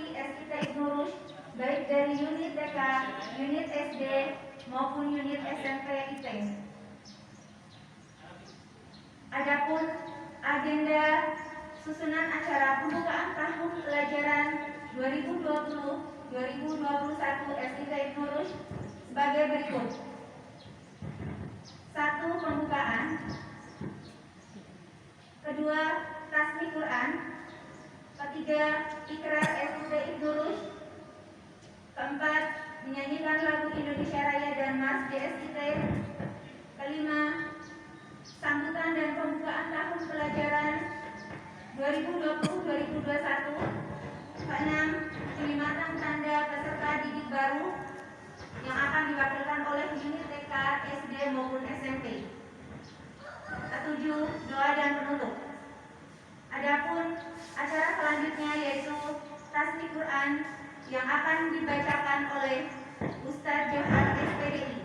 Santri SIT Ibnu Rushd baik dari unit TK, unit SD maupun unit SMP IT. Adapun agenda susunan acara pembukaan tahun pelajaran 2020-2021 SIT Ibnu Rushd sebagai berikut. 1. Pembukaan. Kedua, tasbih Quran. Ketiga, ikrar SIT Ibnu Rushd. Keempat, menyanyikan lagu Indonesia Raya dan Mas di SIT. Kelima, sambutan dan pembukaan tahun pelajaran 2020-2021. Keenam, penyelamatan tanda peserta didik baru yang akan diwakilkan oleh unit TK, SD maupun SMP. Ketujuh, doa dan penutup. Adapun acara selanjutnya yaitu tasbih Quran yang akan dibacakan oleh Ustadz Johar SPDI.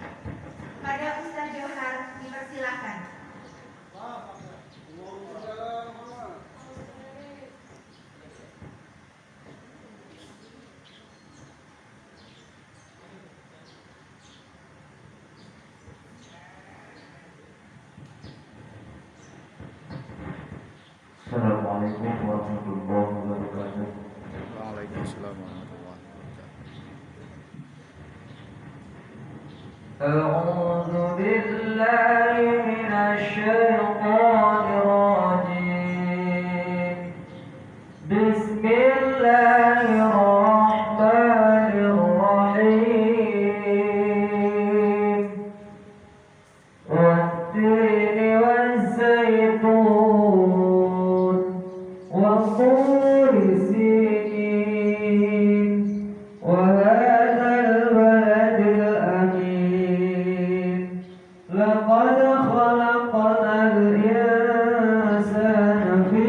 Pada Ustadz Johar dipersilakan. Assalamualaikum warahmatullahi wabarakatuh. Waalaikumsalam warahmatullahi wabarakatuh. A'udzu billahi minasy syaithanir rajim. Bismillahirrahmanirrahim. Wat-tini waz-zaytun wa-tur sinin wa hadzal baladil amin. Laqad khalaqnal insana fi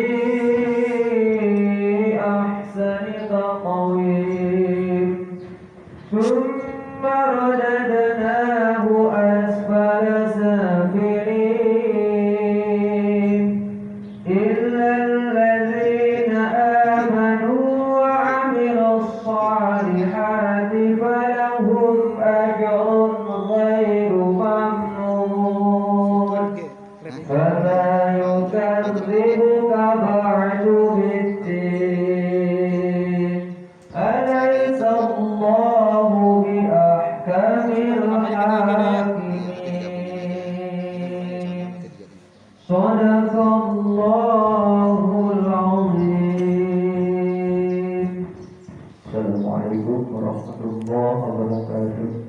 ahsani taqwim. Thumma radadnahu asfala safilin. Illa allazina amanu wa 'amilus salihati falahum ajrun ghairu mamnun. Fama yukadzibuka ba'du bid-din. Alaysa Allahu biahkamil hakimin. Shadaqallahul azim. Assalamualaikum warahmatullahi wabarakatuh.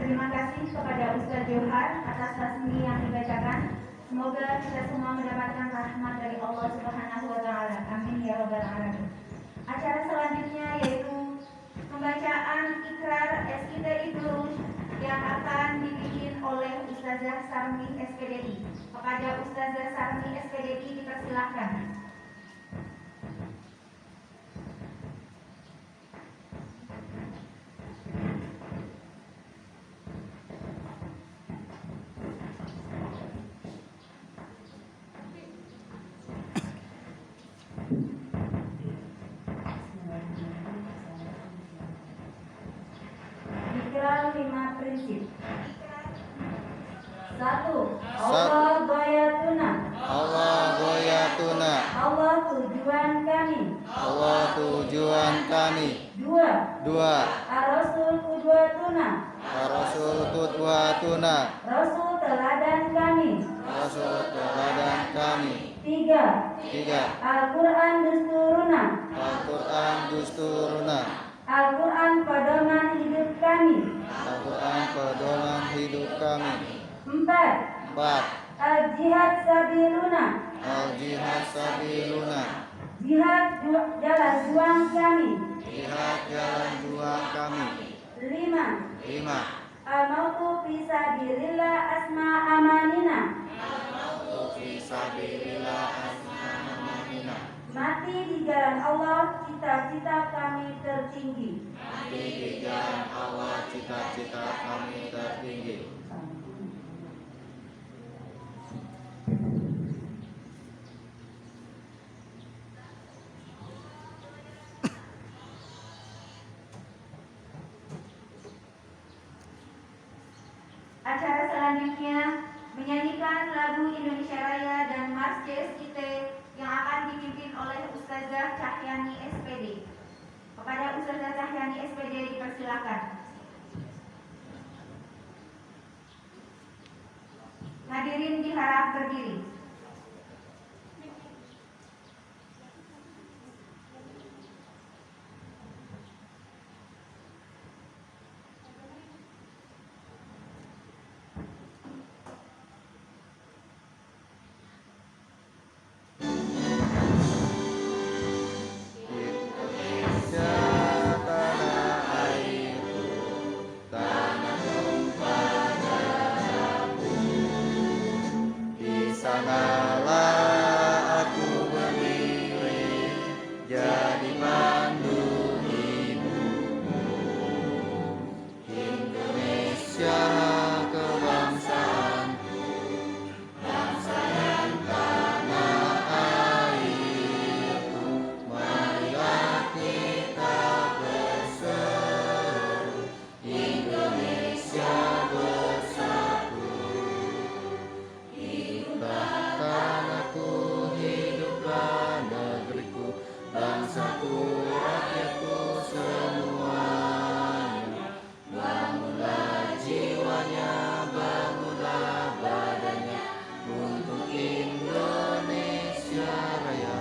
Terima kasih kepada Ustadz Johar atas tasbih yang dibacakan. Semoga kita semua mendapatkan rahmat dari Allah Subhanahu wa taala. Amin ya rabbal alamin. Acara selanjutnya yaitu pembacaan ikrar SIT Ibnu Rushd yang akan dipimpin oleh Ustazah Sarmi SPDI. Kepada Ustazah Sarmi SPDI dipersilakan. Ikrar 5 prinsip. 1. Allah ghayatuna. Allah ghayatuna. Allah tujuan kami. Allah tujuan kami. 2. 2. Ar-Rasul qudwatuna. Rasul qudwatuna. Rasul teladan kami. Rasul teladan kami. 3. 3. Al-Quran dusturuna. Al-Quran dusturuna. Al-Quran pedoman hidup kami. Al-Quran pedoman hidup kami. 4. 4. Al-Jihad sabiluna. Al-jihad sabiluna. Jihad jalan juang kami. Jihad jalan juang kami. 5. 5. Al-mautu fi sabilillah asma amanina. Fisabilillah asmanina. Mati di jalan Allah cita-cita kami tertinggi. Mati di jalan Allah cita-cita kami tertinggi. acara selanjutnya menyanyikan lagu Indonesia Raya dan Mars CSIT yang akan dipimpin oleh Ustazah Cahyani SPD. Kepada Ustazah Cahyani SPD dipersilakan. Hadirin diharap berdiri. Indonesia tanah airku, tanah tumpah darahku. Di sanalah aku berdiri, jadi pandu hidupmu. Indonesia kebangsaanku, bangsa dan tanah airku. Marilah kita berseru, Indonesia bersatu. Hiduplah tanahku, hiduplah negeriku, bangsaku, rakyatku semuanya. Bangunlah jiwanya, bangunlah badannya untuk Indonesia Raya.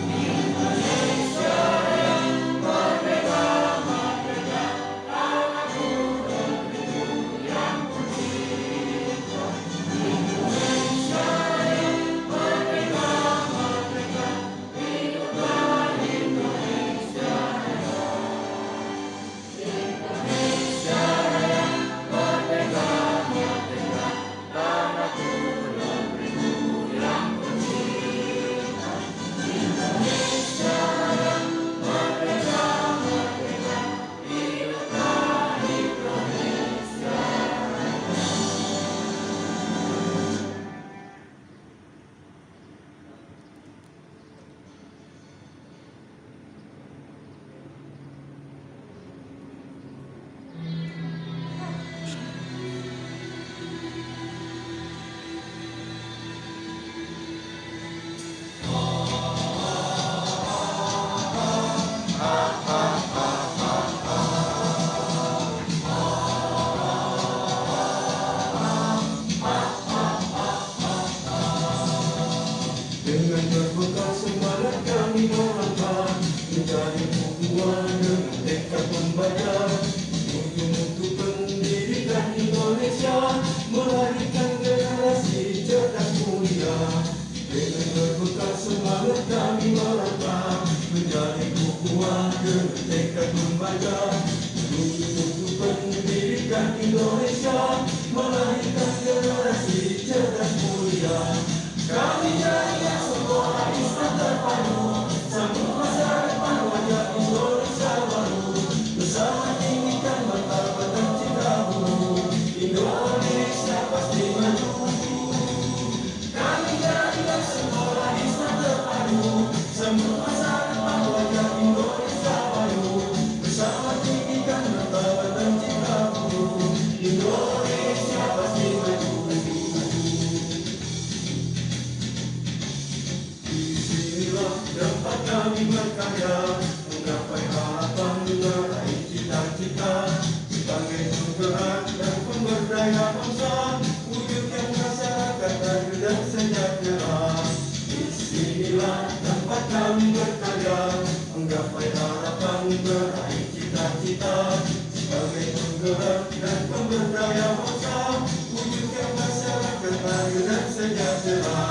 Indonesia Raya, merdeka, merdeka, tanahku, negeriku yang kucinta. Indonesia Raya, merdeka, merdeka, hiduplah Indonesia Raya. Indonesia Raya, merdeka, merdeka, tanahku, negeriku yang kucinta. Indonesia Raya, merdeka, merdeka, hiduplah Indonesia Raya. Dengan berbekal semangat kami melangkah menjadi ukuran dengan tekad membaca untuk pendidikan Indonesia, melahirkan generasi cerdas mulia. Dengan berbekal semangat kami melangkah menjadi ukuran dengan tekad membaca untuk pendidikan Indonesia, melahirkan generasi cerdas mulia. Kami jadikan sekolah Islam terpadu, sambut masa depan wajah Indonesia baru. Bersama tinggikan martabat dan cita buru, Indonesia pasti maju. Kami jadikan sekolah Islam terpadu, sambut masa depan wajah Indonesia baru. Bersama tinggikan martabat dan cita buru, Indonesia pasti maju. Disinilah tempat kami berkarya, menggapai harapan, meraih cita-cita. Sebagai penggerak dan pemberdaya bangsa, wujudkan masyarakat adil dan sejahtera. Disinilah tempat kami berkarya, menggapai harapan, meraih cita-cita. Sebagai penggerak dan pemberdaya bangsa, wujudkan masyarakat adil dan sejahtera.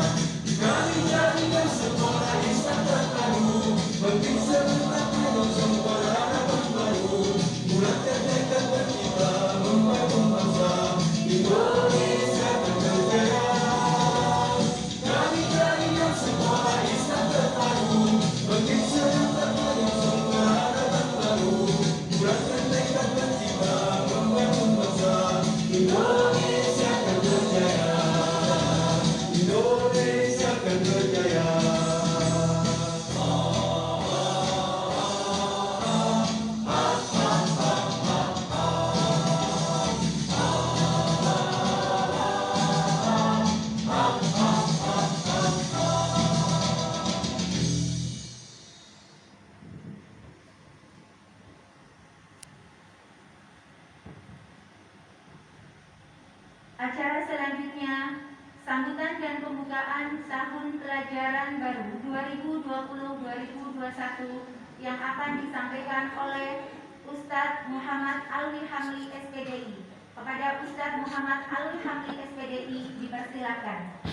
Kami jadikan sekolah Islam terpadu, bangkit serentak menyongsong peradaban baru. Bulatkan tekad bercita, membangun bangsa, Indonesia akan berjaya. Kami jadikan sekolah Islam terpadu, bangkit serentak menyongsong peradaban baru. Bulatkan tekad bercita, membangun bangsa, Indonesia akan berjaya. Indonesia pembukaan tahun pelajaran baru 2020-2021 yang akan disampaikan oleh Ustadz Muhammad Alwi Hamli SPDI. Kepada Ustadz Muhammad Alwi Hamli SPDI dipersilakan.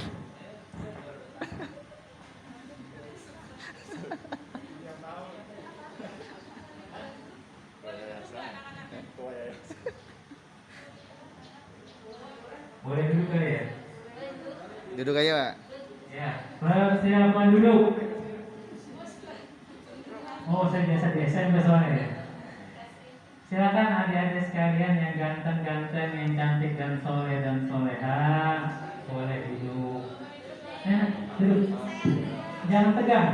Boleh duduk kali ya? Duduk aja, Pak. Ya, persiapan duduk. Oh, saya biasa soalnya ya. Silakan adik-adik sekalian yang ganteng-ganteng, yang cantik dan soleh dan soleha, boleh duduk. Duduk. Jangan tegang.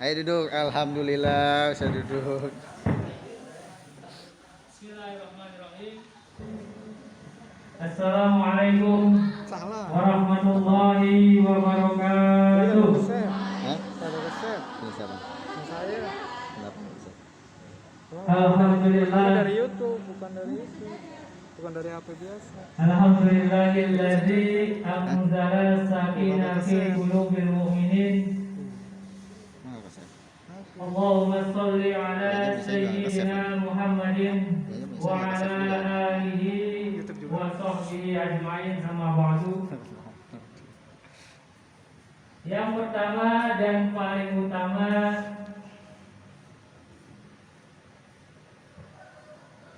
Ayo duduk. Alhamdulillah, bisa duduk. Bismillahirrahmanirrahim. Assalamualaikum warahmatullahi wabarakatuh. Hah? Ini siapa? Saya Kenapa nggak bisa? Alhamdulillah. dari YouTube, bukan dari itu, bukan dari HP biasa. Alhamdulillahilladzi anzala sakinah fi qulubil mu'minin. Nggak bisa. Allahumma shalli ala sayyidina Muhammadin wa ala alihi wa sahbihi ajma'in, amma ba'du. Yang pertama dan paling utama,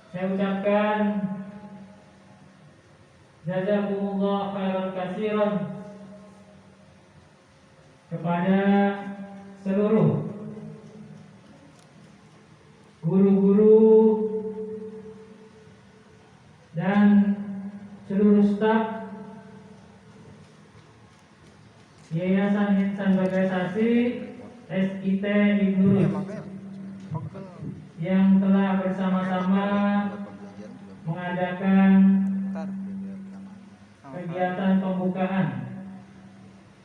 saya ucapkan jazakumullah khairan katsiran kepada seluruh guru-guru dan seluruh staf Yayasan Insan Bagairsasi SIT Ibnurus yang telah bersama-sama mengadakan kegiatan pembukaan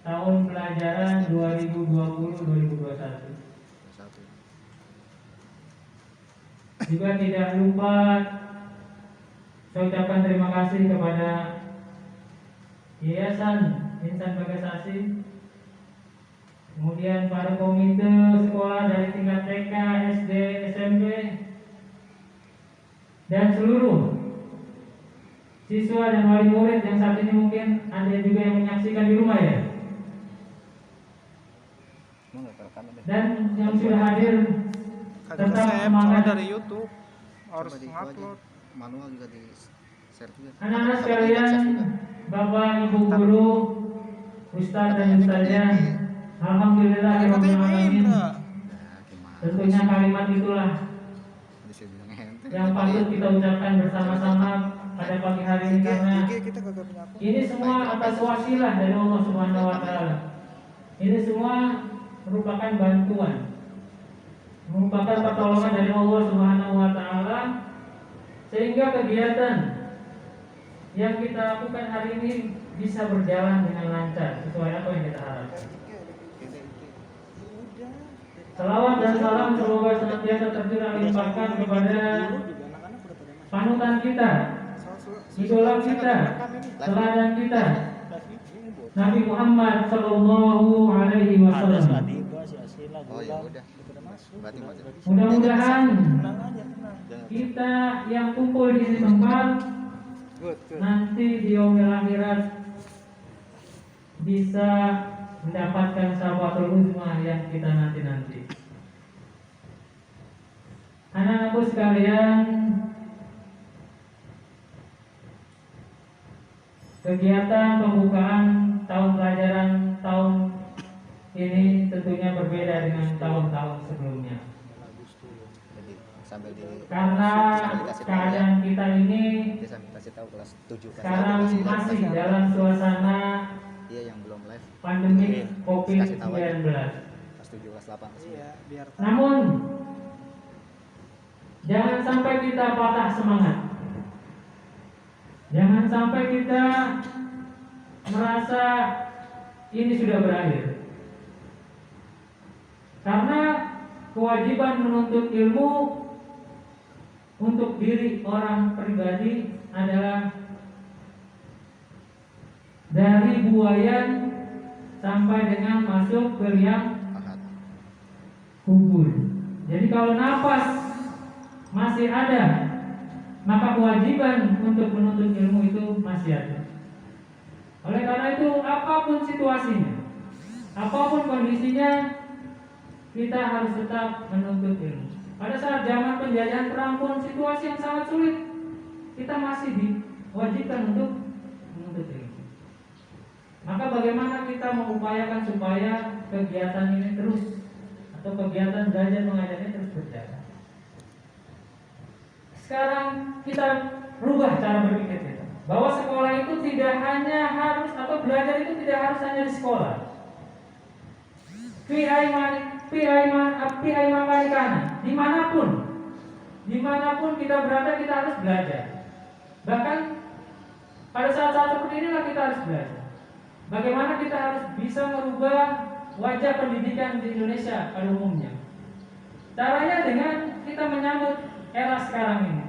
tahun pelajaran 2020-2021. Juga tidak lupa saya ucapkan terima kasih kepada Yayasan Insan Bagairsasi, kemudian para komite sekolah dari tingkat TK, SD, SMP, dan seluruh siswa dan wali murid yang saat ini mungkin ada juga yang menyaksikan di rumah ya, dan yang sudah hadir tetap Saya semangat. dari YouTube harus ngupload. Manual juga di share juga. Anak-anak sekalian, Bapak, Ibu guru, Ustadz dan Ustazah, alhamdulillah ya Rabbil alamin. Tentunya kalimat itulah yang patut kita ucapkan bersama-sama pada pagi hari ini, karena Kita kagak punya akun. ini semua atas wasilah dari Allah Subhanahu wa taala. Ini semua merupakan bantuan, merupakan pertolongan dari Allah Subhanahu wa taala, sehingga kegiatan yang kita lakukan hari ini bisa berjalan dengan lancar sesuai apa yang kita harapkan. Salawat dan salam semoga senantiasa tercurah limpahkan kepada panutan kita, idola kita, teladan kita, Nabi Muhammad Sallallahu Alaihi Wasallam. Oh ya udah. Berarti Mudah-mudahan kita yang kumpul di sini tempat nanti di yaumil akhirat bisa mendapatkan syafatul uzma yang kita nanti-nanti. Anak-anakku sekalian, kegiatan pembukaan tahun pelajaran tahun ini tentunya berbeda dengan tahun-tahun sebelumnya. sambil di Karena keadaan kita ini dia sambil kasih tahu kelas 7 kelas sekarang 8, kelas masih 9. dalam suasana Iya yang belum live pandemi Kasih tahu aja. COVID-19. kelas 7 kelas 8 kelas 9. Iya, biar tahu. Namun jangan sampai kita patah semangat. Jangan sampai kita merasa ini sudah berakhir. Karena kewajiban menuntut ilmu untuk diri orang pribadi adalah dari buayan sampai dengan masuk ke liang Ahad. kubur. Jadi kalau nafas masih ada, maka kewajiban untuk menuntut ilmu itu masih ada. Oleh karena itu, apapun situasinya, apapun kondisinya, kita harus tetap menuntut ilmu. Pada saat zaman penjajahan perang pun situasi yang sangat sulit, kita masih diwajibkan untuk menuntut ilmu. Maka bagaimana kita mengupayakan supaya kegiatan ini terus, atau kegiatan belajar mengajar ini terus berjalan. Sekarang kita rubah cara berpikir kita, bahwa sekolah itu tidak hanya harus, atau belajar itu tidak harus hanya di sekolah. Dimanapun kita berada, kita harus belajar. Bahkan pada saat-saat seperti inilah kita harus belajar. Bagaimana kita harus bisa merubah wajah pendidikan di Indonesia pada umumnya. Caranya dengan kita menyambut era sekarang ini,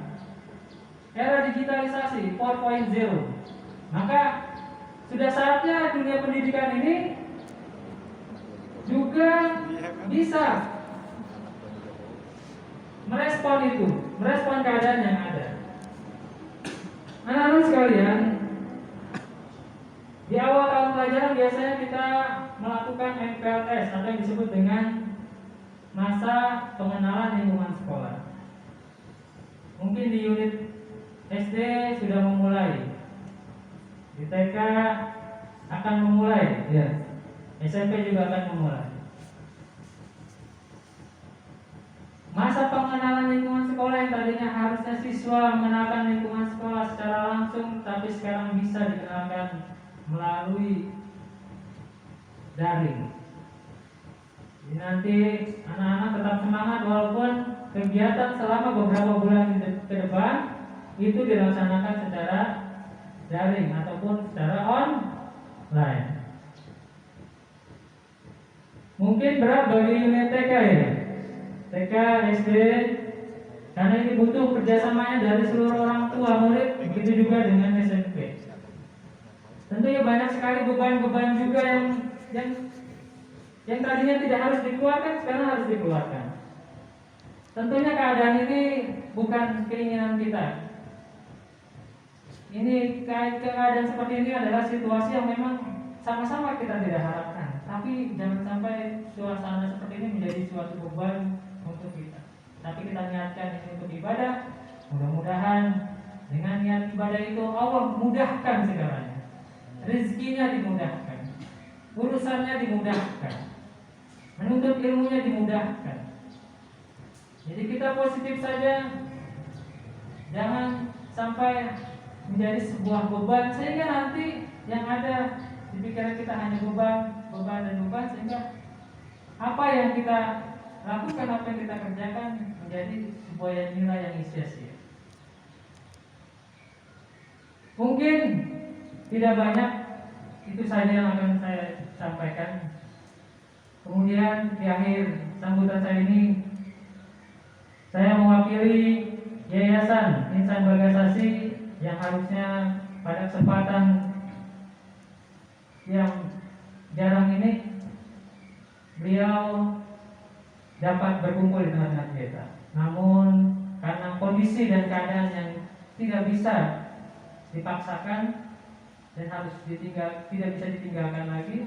era digitalisasi 4.0. Maka sudah saatnya dunia pendidikan ini juga bisa merespon itu, merespon keadaan yang ada. Anak-anak sekalian, di awal tahun pelajaran biasanya kita melakukan MPLS atau yang disebut dengan masa pengenalan lingkungan sekolah. Mungkin di unit SD sudah memulai, di TK akan memulai, ya. SMP juga akan memulai. Masa pengenalan lingkungan sekolah yang tadinya harusnya siswa mengenalkan lingkungan sekolah secara langsung, tapi sekarang bisa dikenalkan melalui daring. Jadi nanti anak-anak tetap semangat walaupun kegiatan selama beberapa bulan ke depan itu dilaksanakan secara daring ataupun secara online. Mungkin berat bagi unit TK ya, TK, SD, karena ini butuh kerjasamanya dari seluruh orang tua murid, begitu juga dengan SMP. Tentunya banyak sekali beban-beban juga yang tadinya tidak harus dikeluarkan, sekarang harus dikeluarkan. Tentunya keadaan ini bukan keinginan kita. Ini keadaan seperti ini adalah situasi yang memang sama-sama kita tidak harapkan. Tapi jangan sampai suasana seperti ini menjadi suatu beban untuk kita. Tapi kita niatkan ini untuk ibadah. Mudah-mudahan dengan niat ibadah itu Allah mudahkan segalanya. Rezekinya dimudahkan, urusannya dimudahkan, menuntut ilmunya dimudahkan. Jadi kita positif saja, jangan sampai menjadi sebuah beban sehingga nanti yang ada di pikiran kita hanya beban, sehingga apa yang kita lakukan, apa yang kita kerjakan menjadi sebuah nilai yang sia-sia. Mungkin tidak banyak, itu saja yang akan saya sampaikan. Kemudian di akhir sambutan saya ini, saya mewakili Yayasan Insan Bagasasi yang harusnya pada kesempatan yang jarang ini beliau dapat berkumpul di tengah-tengah kita. Namun karena kondisi dan keadaan yang tidak bisa dipaksakan dan harus tidak bisa ditinggalkan lagi,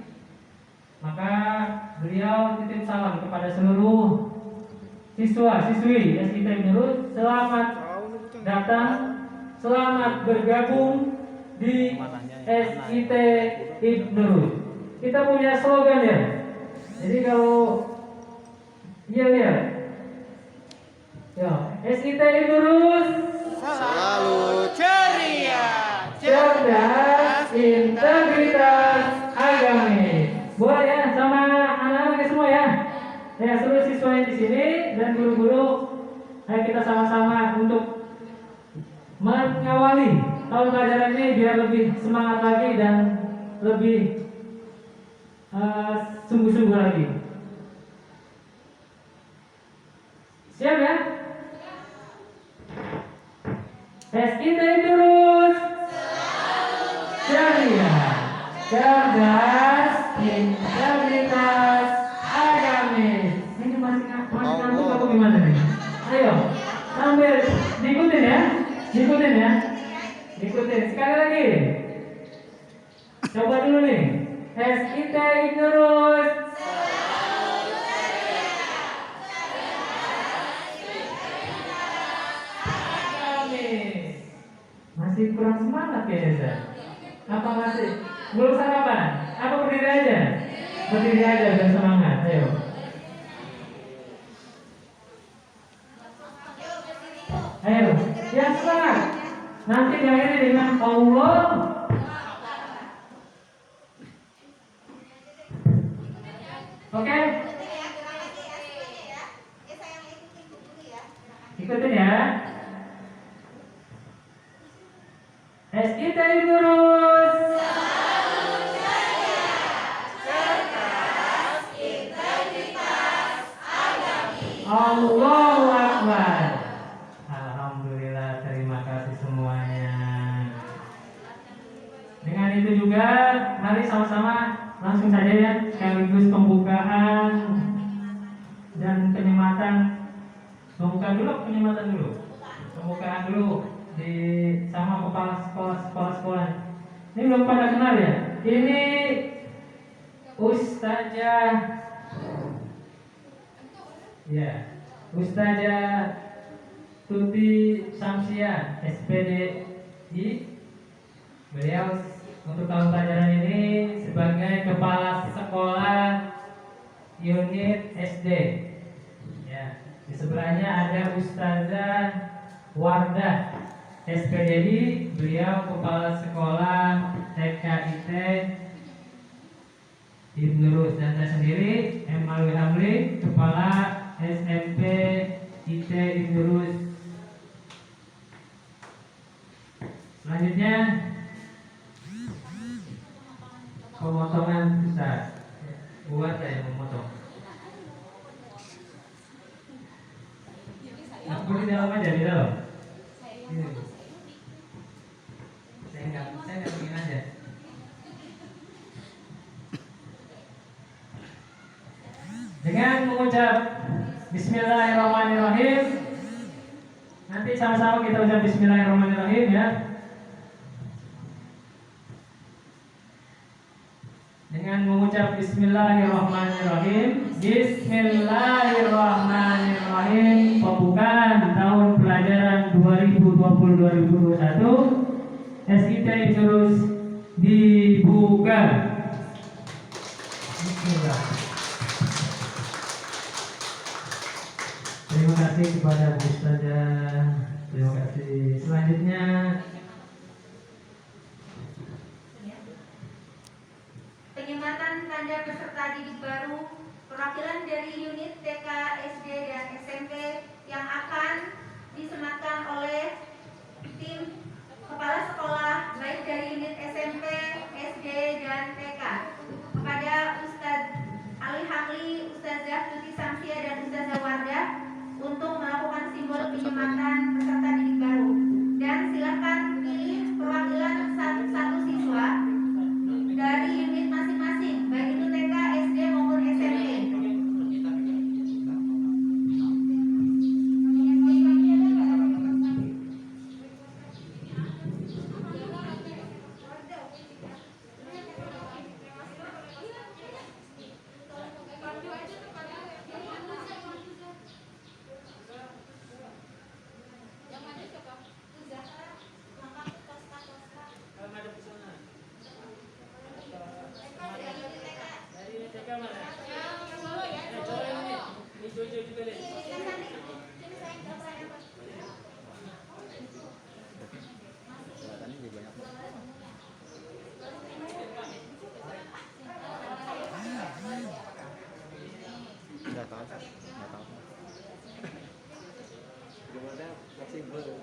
maka beliau titip salam kepada seluruh siswa-siswi SIT Nurul. Selamat datang, selamat bergabung di SIT Nurul. Kita punya slogan ya. Jadi kalau iya ya, SIT Nurul Selalu ceria, cerdas, integritas, agamis. Boleh ya sama anak-anak semua ya. Ya, seluruh siswa yang di sini dan guru-guru, ayo kita sama-sama untuk mengawali tahun pelajaran ini biar lebih semangat lagi dan lebih sungguh-sungguh lagi. Siap ya? SIT terus ceria, cerdas, integritas, agamis. Ini masih ngantuk apa gimana nih? Ayo, sambil diikutin ya, diikutin ya, diikutin. Sekali lagi. Coba dulu nih. SIT Ignorus. Masih kurang semangat ya Desa? Apa masih? Belum sarapan? Apa berdiri aja? Berdiri aja dan semangat, ayo. Ayo, yang semangat. Nanti diakhiri dengan Allah. Oke? Ikutin ya. SIT Ignorus. Allahu Akbar. Alhamdulillah, terima kasih semuanya. Dengan itu juga, mari sama-sama langsung saja ya, sekaligus pembukaan dan penyematan. Pembukaan dulu. Pembukaan dulu di sama kepala sekolah. Ini belum pada kenal ya? Ini Ustazah. Ya, Ustazah Tuti Samsia, SPDI. Beliau untuk tahun pelajaran ini sebagai kepala sekolah unit SD. Ya, di sebelahnya ada Ustazah Wardah, SPDI. Beliau kepala sekolah TKIT Ignorus, dan saya sendiri M. Alwi Hamli, kepala SMP IT Ignorus. Selanjutnya pemotongan besar. Buat saya memotong. Aku di dalam aja, di dalam. Ini. Saya nggak ingin aja. Dengan mengucap Bismillahirrahmanirrahim. Nanti sama-sama kita ucap Bismillahirrahmanirrahim ya. Dengan mengucap Bismillahirrahmanirrahim. Bismillahirrahmanirrahim. Pembukaan tahun pelajaran 2020-2021 SIT Ignorus dibuka. Bismillah. Terima kasih kepada Bu Ustazah. Terima kasih. Selanjutnya penyematan tanda peserta didik baru perwakilan dari unit TK, SD, dan SMP yang akan disematkan oleh tim kepala sekolah baik dari unit SMP, SD, dan TK kepada Ustadz Ali Hakli, Ustazah Tuti Samsia, dan Ustazah Wardah untuk melakukan simbol penyematan peserta didik baru. Dan silakan pilih perwakilan satu siswa dari unit masing-masing, baik itu TK, SD maupun SMP. Kelihatannya lebih banyak. Nggak tahu. Gimana fleksibel.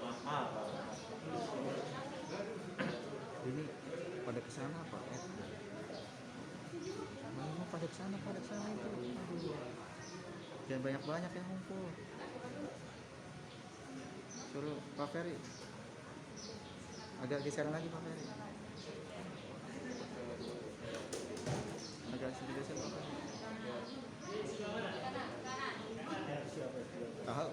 Mahal. Ini pada kesana apa? Mau pada kesana itu. Aduh. Jangan banyak yang ngumpul. Suruh Pak Ferry. Agak geseran lagi Pak Ferry. Agak sedikit sih. Tahu.